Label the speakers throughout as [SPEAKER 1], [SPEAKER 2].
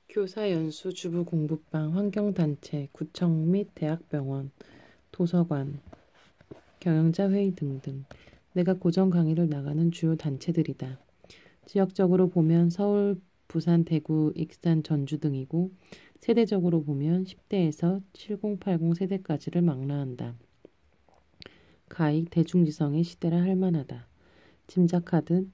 [SPEAKER 1] 교사 연수 주부 공부방 환경단체 구청 및 대학병원 도서관 경영자 회의 등등 내가 고정 강의를 나가는 주요 단체들이다. 지역적으로 보면 서울, 부산, 대구, 익산, 전주 등이고 세대적으로 보면 10대에서 7080 세대까지를 망라한다. 가히 대중지성의 시대라 할 만하다. 짐작하듯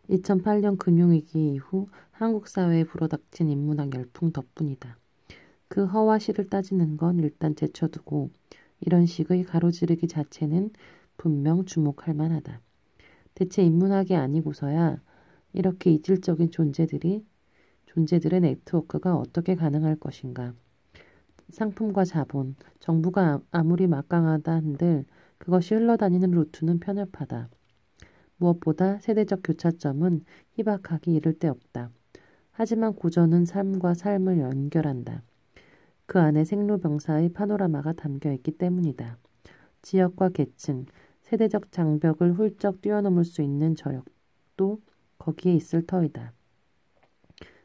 [SPEAKER 1] 2008년 금융위기 이후 한국 사회에 불어닥친 인문학 열풍 덕분이다. 그 허와 실을 따지는 건 일단 제쳐두고 이런 식의 가로지르기 자체는 분명 주목할 만하다. 대체 인문학이 아니고서야 이렇게 이질적인 존재들의 네트워크가 어떻게 가능할 것인가. 상품과 자본, 정부가 아무리 막강하다 한들 그것이 흘러다니는 루트는 편협하다. 무엇보다 세대적 교차점은 희박하기 이를 데 없다. 하지만 고전은 삶과 삶을 연결한다. 그 안에 생로병사의 파노라마가 담겨 있기 때문이다. 지역과 계층, 세대적 장벽을 훌쩍 뛰어넘을 수 있는 저력도 거기에 있을 터이다.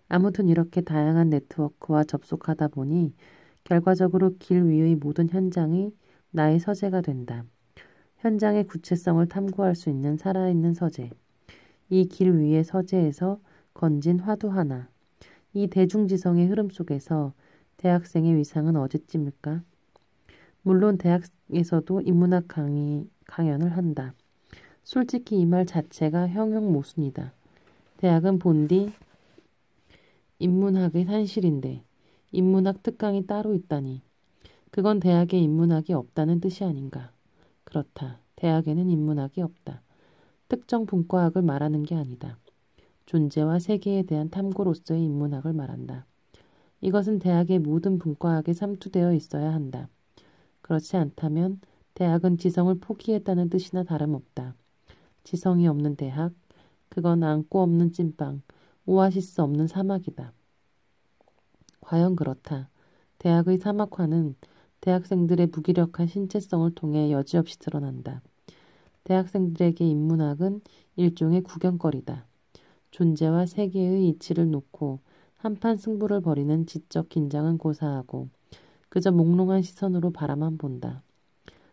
[SPEAKER 1] 아무튼 이렇게 다양한 네트워크와 접속하다 보니 결과적으로 길 위의 모든 현장이 나의 서재가 된다. 현장의 구체성을 탐구할 수 있는 살아있는 서재. 이 길 위의 서재에서 건진 화두 하나. 이 대중지성의 흐름 속에서 대학생의 위상은 어디쯤일까? 물론 대학에서도 인문학 강연을 한다. 솔직히 이 말 자체가 형용모순이다. 대학은 본디 인문학의 산실인데 인문학 특강이 따로 있다니. 그건 대학에 인문학이 없다는 뜻이 아닌가. 그렇다. 대학에는 인문학이 없다. 특정 분과학을 말하는 게 아니다. 존재와 세계에 대한 탐구로서의 인문학을 말한다. 이것은 대학의 모든 분과학에 삼투되어 있어야 한다. 그렇지 않다면 대학은 지성을 포기했다는 뜻이나 다름없다. 지성이 없는 대학, 그건 안고 없는 찐빵, 오아시스 없는 사막이다. 과연 그렇다. 대학의 사막화는 대학생들의 무기력한 신체성을 통해 여지없이 드러난다. 대학생들에게 인문학은 일종의 구경거리다. 존재와 세계의 이치를 놓고 한판 승부를 벌이는 지적 긴장은 고사하고 그저 몽롱한 시선으로 바라만 본다.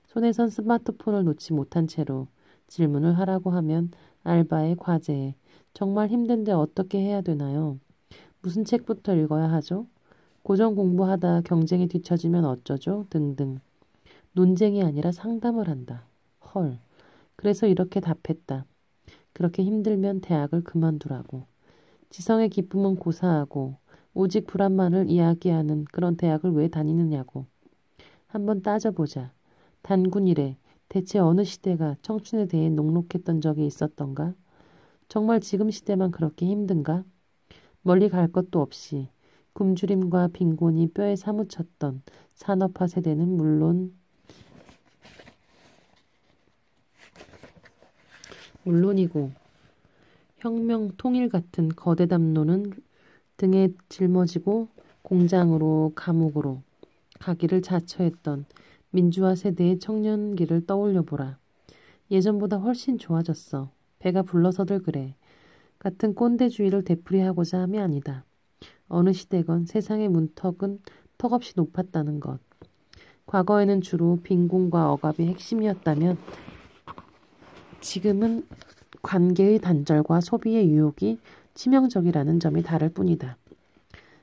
[SPEAKER 1] 손에선 스마트폰을 놓지 못한 채로 질문을 하라고 하면 알바에 과제에 정말 힘든데 어떻게 해야 되나요? 무슨 책부터 읽어야 하죠? 고전 공부하다 경쟁에 뒤처지면 어쩌죠? 등등. 논쟁이 아니라 상담을 한다. 헐. 그래서 이렇게 답했다. 그렇게 힘들면 대학을 그만두라고. 지성의 기쁨은 고사하고 오직 불안만을 이야기하는 그런 대학을 왜 다니느냐고. 한번 따져보자. 단군 이래 대체 어느 시대가 청춘에 대해 녹록했던 적이 있었던가? 정말 지금 시대만 그렇게 힘든가? 멀리 갈 것도 없이 굶주림과 빈곤이 뼈에 사무쳤던 산업화 세대는 물론이고 혁명 통일 같은 거대 담론은 등에 짊어지고 공장으로 감옥으로 가기를 자처했던 민주화 세대의 청년기를 떠올려보라. 예전보다 훨씬 좋아졌어. 배가 불러서들 그래. 같은 꼰대주의를 되풀이하고자 함이 아니다. 어느 시대건 세상의 문턱은 턱없이 높았다는 것. 과거에는 주로 빈곤과 억압이 핵심이었다면 지금은 관계의 단절과 소비의 유혹이 치명적이라는 점이 다를 뿐이다.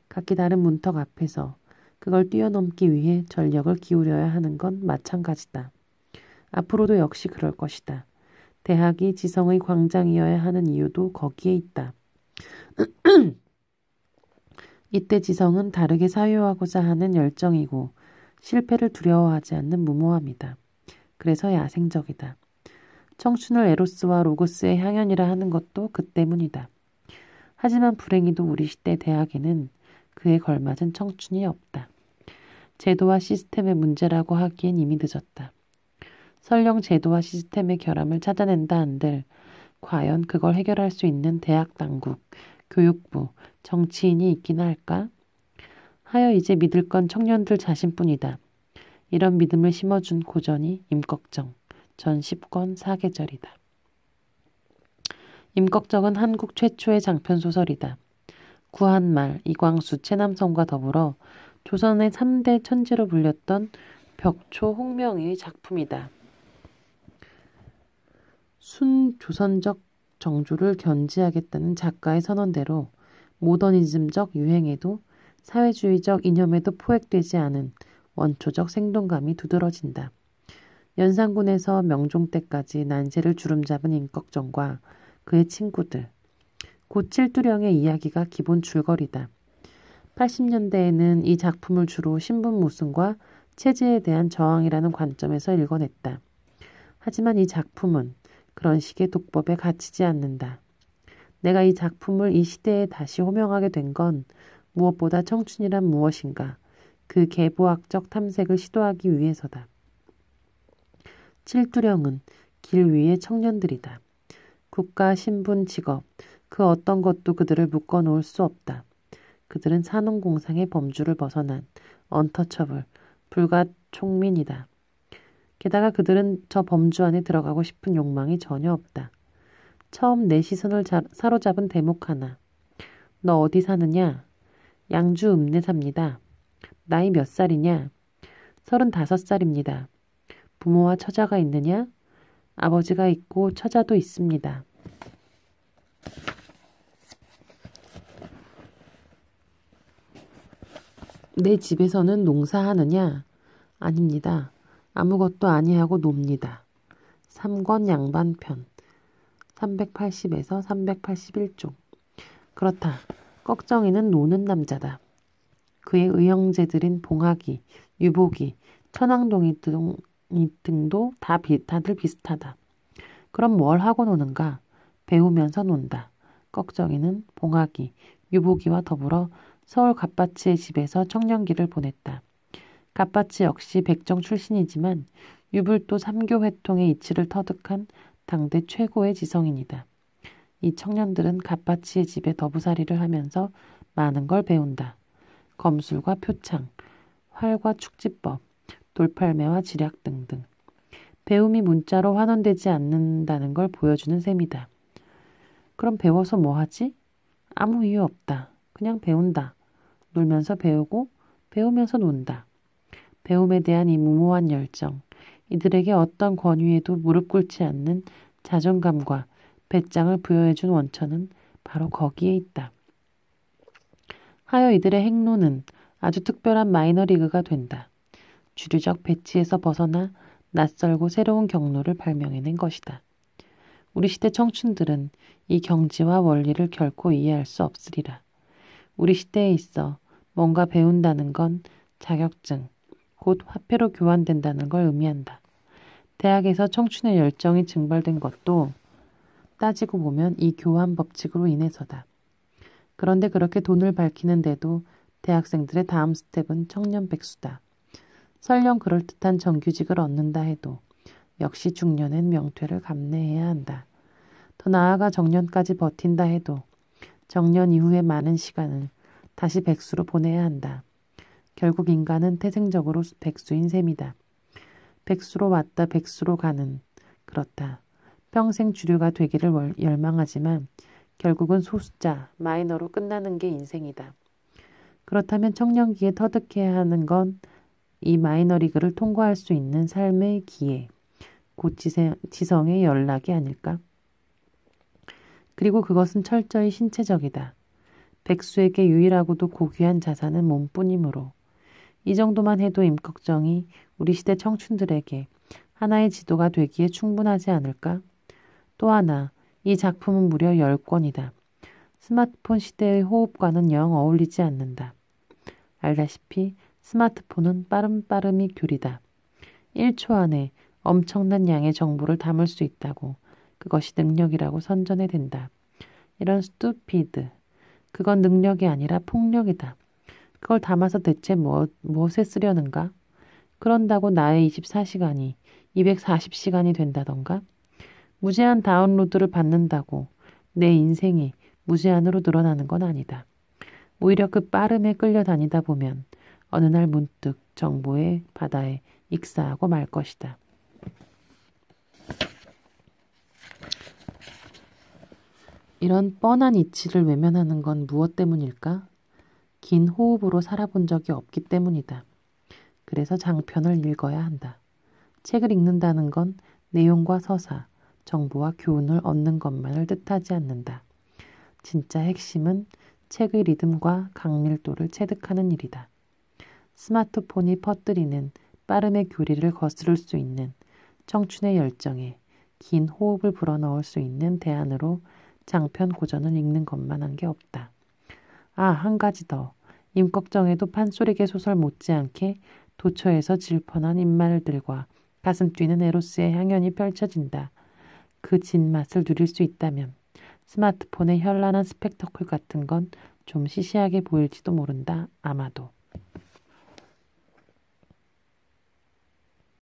[SPEAKER 1] 각기 다른 문턱 앞에서 그걸 뛰어넘기 위해 전력을 기울여야 하는 건 마찬가지다. 앞으로도 역시 그럴 것이다. 대학이 지성의 광장이어야 하는 이유도 거기에 있다. 이때 지성은 다르게 사유하고자 하는 열정이고 실패를 두려워하지 않는 무모함이다. 그래서 야생적이다. 청춘을 에로스와 로고스의 향연이라 하는 것도 그 때문이다. 하지만 불행히도 우리 시대 대학에는 그에 걸맞은 청춘이 없다. 제도와 시스템의 문제라고 하기엔 이미 늦었다. 설령 제도와 시스템의 결함을 찾아낸다 한들 과연 그걸 해결할 수 있는 대학 당국, 교육부, 정치인이 있기나 할까? 하여 이제 믿을 건 청년들 자신뿐이다. 이런 믿음을 심어준 고전이 임꺽정, 전 10권 사계절이다. 임꺽정은 한국 최초의 장편소설이다. 구한말, 이광수, 최남성과 더불어 조선의 3대 천재로 불렸던 벽초 홍명의의 작품이다. 순조선적 정조를 견지하겠다는 작가의 선언대로 모더니즘적 유행에도 사회주의적 이념에도 포획되지 않은 원초적 생동감이 두드러진다. 연산군에서 명종 때까지 난세를 주름잡은 임꺽정과 그의 친구들, 고 칠두령의 이야기가 기본 줄거리다. 80년대에는 이 작품을 주로 신분 모순과 체제에 대한 저항이라는 관점에서 읽어냈다. 하지만 이 작품은 그런 식의 독법에 갇히지 않는다. 내가 이 작품을 이 시대에 다시 호명하게 된 건 무엇보다 청춘이란 무엇인가, 그 계보학적 탐색을 시도하기 위해서다. 칠두령은 길 위의 청년들이다. 국가, 신분, 직업, 그 어떤 것도 그들을 묶어놓을 수 없다. 그들은 산업공상의 범주를 벗어난 언터처블, 불가촉민이다. 게다가 그들은 저 범주 안에 들어가고 싶은 욕망이 전혀 없다. 처음 내 시선을 사로잡은 대목 하나. 너 어디 사느냐? 양주 읍내 삽니다. 나이 몇 살이냐? 35살입니다. 부모와 처자가 있느냐? 아버지가 있고 처자도 있습니다. 내 집에서는 농사하느냐? 아닙니다. 아무것도 아니하고 놉니다. 3권 양반편 380에서 381쪽. 그렇다. 꺽정이는 노는 남자다. 그의 의형제들인 봉학이, 유복이, 천왕동이 등도 다들 비슷하다. 그럼 뭘 하고 노는가? 배우면서 논다. 꺽정이는 봉학이, 유복이와 더불어 서울 갓바치의 집에서 청년기를 보냈다. 갓바치 역시 백정 출신이지만 유불도 삼교회통의 이치를 터득한 당대 최고의 지성인이다. 이 청년들은 갓바치의 집에 더부살이를 하면서 많은 걸 배운다. 검술과 표창, 활과 축지법, 돌팔매와 지략 등등. 배움이 문자로 환원되지 않는다는 걸 보여주는 셈이다. 그럼 배워서 뭐 하지? 아무 이유 없다. 그냥 배운다. 놀면서 배우고 배우면서 논다. 배움에 대한 이 무모한 열정, 이들에게 어떤 권위에도 무릎 꿇지 않는 자존감과 배짱을 부여해준 원천은 바로 거기에 있다. 하여 이들의 행로는 아주 특별한 마이너리그가 된다. 주류적 배치에서 벗어나 낯설고 새로운 경로를 발명해낸 것이다. 우리 시대 청춘들은 이 경지와 원리를 결코 이해할 수 없으리라. 우리 시대에 있어 뭔가 배운다는 건 자격증, 곧 화폐로 교환된다는 걸 의미한다. 대학에서 청춘의 열정이 증발된 것도 따지고 보면 이 교환 법칙으로 인해서다. 그런데 그렇게 돈을 밝히는데도 대학생들의 다음 스텝은 청년 백수다. 설령 그럴듯한 정규직을 얻는다 해도 역시 중년엔 명퇴를 감내해야 한다. 더 나아가 정년까지 버틴다 해도 정년 이후의 많은 시간을 다시 백수로 보내야 한다. 결국 인간은 태생적으로 백수인 셈이다. 백수로 왔다 백수로 가는, 그렇다. 평생 주류가 되기를 열망하지만 결국은 소수자, 마이너로 끝나는 게 인생이다. 그렇다면 청년기에 터득해야 하는 건 이 마이너리그를 통과할 수 있는 삶의 기회, 곧 지성의 연락이 아닐까? 그리고 그것은 철저히 신체적이다. 백수에게 유일하고도 고귀한 자산은 몸뿐이므로 이 정도만 해도 임꺽정이 우리 시대 청춘들에게 하나의 지도가 되기에 충분하지 않을까? 또 하나, 이 작품은 무려 10권이다. 스마트폰 시대의 호흡과는 영 어울리지 않는다. 알다시피 스마트폰은 빠름이 귤이다. 1초 안에 엄청난 양의 정보를 담을 수 있다고, 그것이 능력이라고 선전해 댄다. 이런 스투피드. 그건 능력이 아니라 폭력이다. 그걸 담아서 대체 무엇에 쓰려는가? 그런다고 나의 24시간이 240시간이 된다던가? 무제한 다운로드를 받는다고 내 인생이 무제한으로 늘어나는 건 아니다. 오히려 그 빠름에 끌려다니다 보면 어느 날 문득 정보의 바다에 익사하고 말 것이다. 이런 뻔한 이치를 외면하는 건 무엇 때문일까? 긴 호흡으로 살아본 적이 없기 때문이다. 그래서 장편을 읽어야 한다. 책을 읽는다는 건 내용과 서사, 정보와 교훈을 얻는 것만을 뜻하지 않는다. 진짜 핵심은 책의 리듬과 강밀도를 체득하는 일이다. 스마트폰이 퍼뜨리는 빠름의 교리를 거스를 수 있는 청춘의 열정에 긴 호흡을 불어넣을 수 있는 대안으로 장편 고전을 읽는 것만 한 게 없다. 아, 한 가지 더. 임꺽정에도 판소리계 소설 못지않게 도처에서 질펀한 입말들과 가슴 뛰는 에로스의 향연이 펼쳐진다. 그 진맛을 누릴 수 있다면 스마트폰의 현란한 스펙터클 같은 건 좀 시시하게 보일지도 모른다. 아마도.